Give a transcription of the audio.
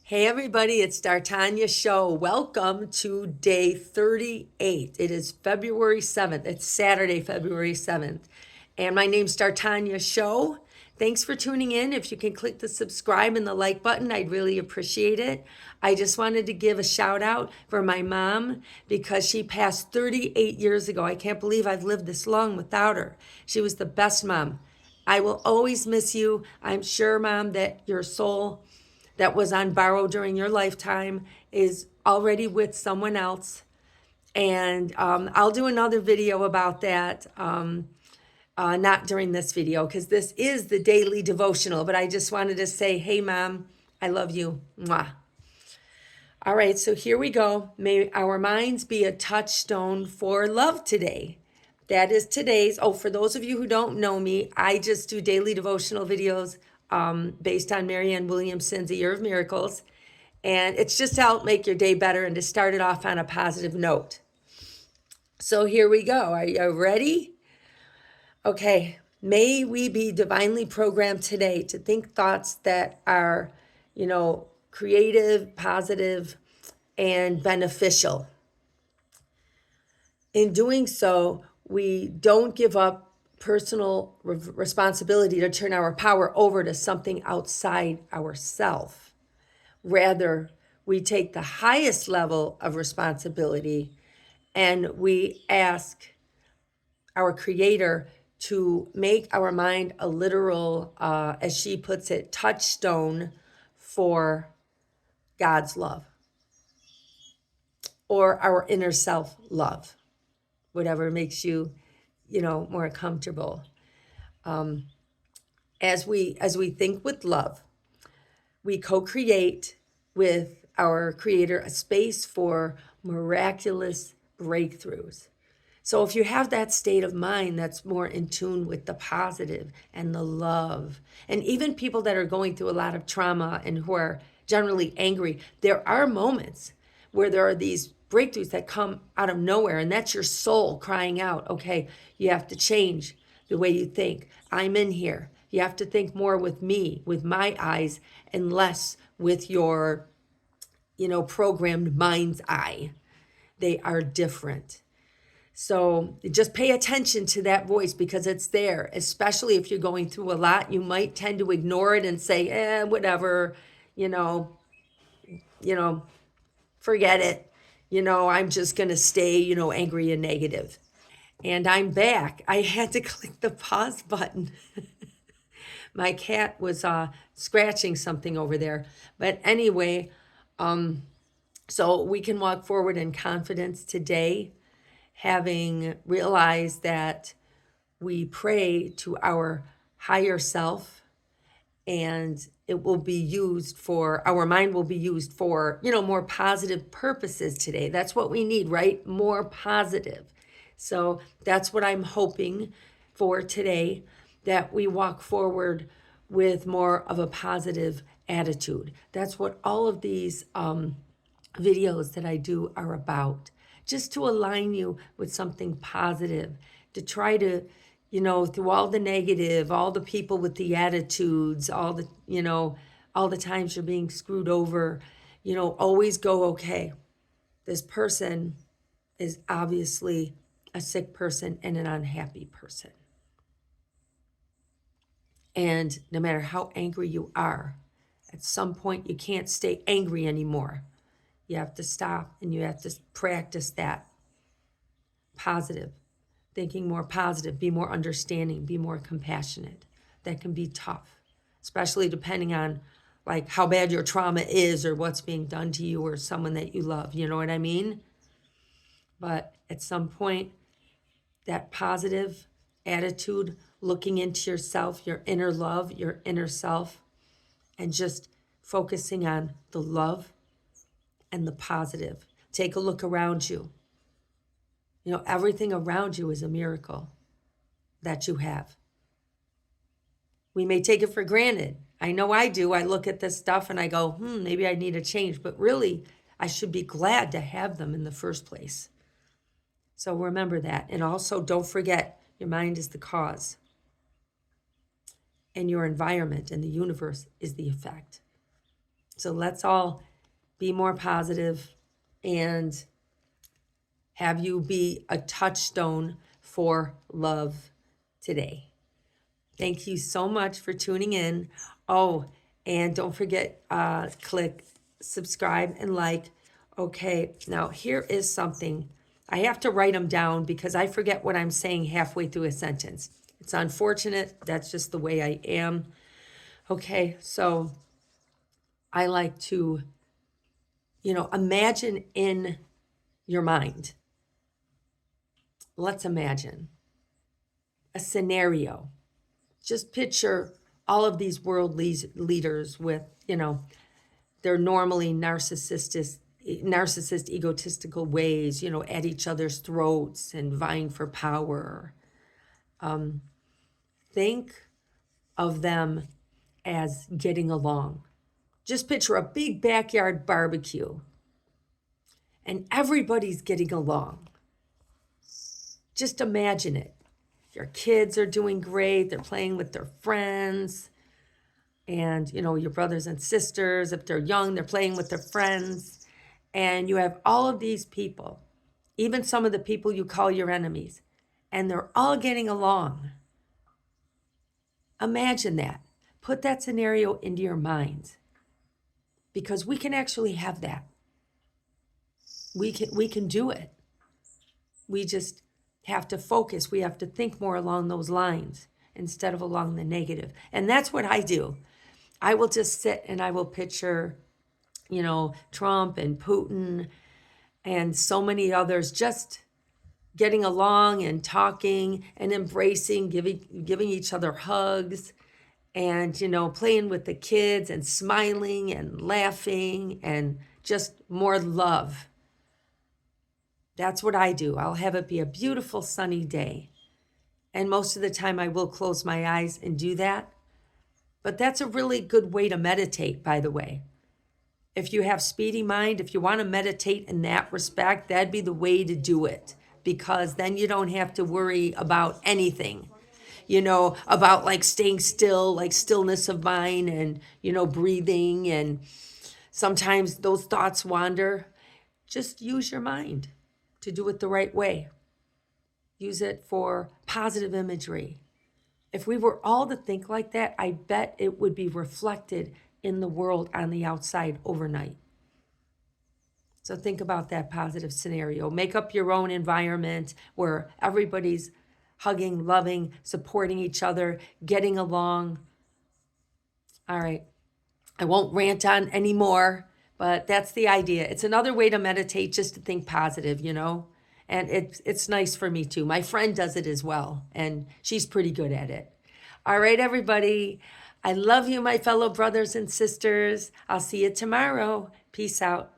Hey everybody, it's D'Artagnan Show. Welcome to day 38. It is February 7th. It's Saturday, February 7th. And my name's D'Artagnan Show. Thanks for tuning in. If you can click the subscribe and the like button, I'd really appreciate it. I just wanted to give a shout out for my mom because she passed 38 years ago. I can't believe I've lived this long without her. She was the best mom. I will always miss you. I'm sure, Mom, that your soul that was on borrow during your lifetime is already with someone else. And I'll do another video about that, not during this video, because this is the daily devotional. But I just wanted to say, hey, Mom, I love you. Mwah. All right, so here we go. May our minds be a touchstone for love today. That is today's. Oh, for those of you who don't know me, I just do daily devotional videos based on Williamson's A Year of Miracles. And it's just to help make your day better and to start it off on a positive note. So here we go. Are you ready? Okay. May we be divinely programmed today to think thoughts that are, creative, positive, and beneficial. In doing so, we don't give up personal responsibility to turn our power over to something outside ourselves. Rather, we take the highest level of responsibility and we ask our Creator to make our mind a literal, as she puts it, touchstone for God's love or our inner self love, whatever makes you, more comfortable. As we think with love, we co-create with our Creator a space for miraculous breakthroughs. So if you have that state of mind that's more in tune with the positive and the love, and even people that are going through a lot of trauma and who are generally angry, there are moments where there are these breakthroughs that come out of nowhere, and that's your soul crying out, okay, you have to change the way you think. I'm in here. You have to think more with me, with my eyes, and less with your, programmed mind's eye. They are different. So just pay attention to that voice because it's there, especially if you're going through a lot. You might tend to ignore it and say, whatever, forget it. I'm just going to stay, angry and negative. And I'm back. I had to click the pause button. My cat was scratching something over there. But anyway, so we can walk forward in confidence today, having realized that we pray to our higher self and it will be used for, our mind will be used for, more positive purposes today. That's what we need, right? More positive. So that's what I'm hoping for today, that we walk forward with more of a positive attitude. That's what all of these videos that I do are about, just to align you with something positive, to try to, through all the negative, all the people with the attitudes, all the times you're being screwed over, always go, okay, this person is obviously a sick person and an unhappy person. And no matter how angry you are, at some point you can't stay angry anymore. You have to stop and you have to practice that positive, thinking more positive, be more understanding, be more compassionate. That can be tough, especially depending on like how bad your trauma is or what's being done to you or someone that you love. You know what I mean? But at some point, that positive attitude, looking into yourself, your inner love, your inner self, and just focusing on the love and the positive. Take a look around you. Everything around you is a miracle that you have. We may take it for granted. I know I do. I look at this stuff and I go, maybe I need a change. But really, I should be glad to have them in the first place. So remember that. And also don't forget, your mind is the cause. And your environment and the universe is the effect. So let's all be more positive and have you be a touchstone for love today. Thank you so much for tuning in. Oh, and don't forget, click subscribe and like. Okay, now here is something. I have to write them down because I forget what I'm saying halfway through a sentence. It's unfortunate. That's just the way I am. Okay, so I like to, imagine in your mind. Let's imagine a scenario. Just picture all of these world leaders with, they're normally narcissist, egotistical ways, at each other's throats and vying for power. Think of them as getting along. Just picture a big backyard barbecue and everybody's getting along. Just imagine it. Your kids are doing great. They're playing with their friends. And, your brothers and sisters, if they're young, they're playing with their friends. And you have all of these people, even some of the people you call your enemies, and they're all getting along. Imagine that. Put that scenario into your mind, because we can actually have that. We can do it. We just have to focus. We have to think more along those lines instead of along the negative. And that's what I do. I will just sit and I will picture, Trump and Putin and so many others just getting along and talking and embracing, giving each other hugs and, playing with the kids and smiling and laughing and just more love. That's what I do. I'll have it be a beautiful sunny day. And most of the time I will close my eyes and do that. But that's a really good way to meditate, by the way. If you have speedy mind, if you want to meditate in that respect, that'd be the way to do it. Because then you don't have to worry about anything, about like staying still, like stillness of mind and, breathing. And sometimes those thoughts wander. Just use your mind to do it the right way. Use it for positive imagery. If we were all to think like that, I bet it would be reflected in the world on the outside overnight. So think about that positive scenario. Make up your own environment where everybody's hugging, loving, supporting each other, getting along. All right. I won't rant on anymore, but that's the idea. It's another way to meditate, just to think positive, And it's nice for me too. My friend does it as well, and she's pretty good at it. All right, everybody. I love you, my fellow brothers and sisters. I'll see you tomorrow. Peace out.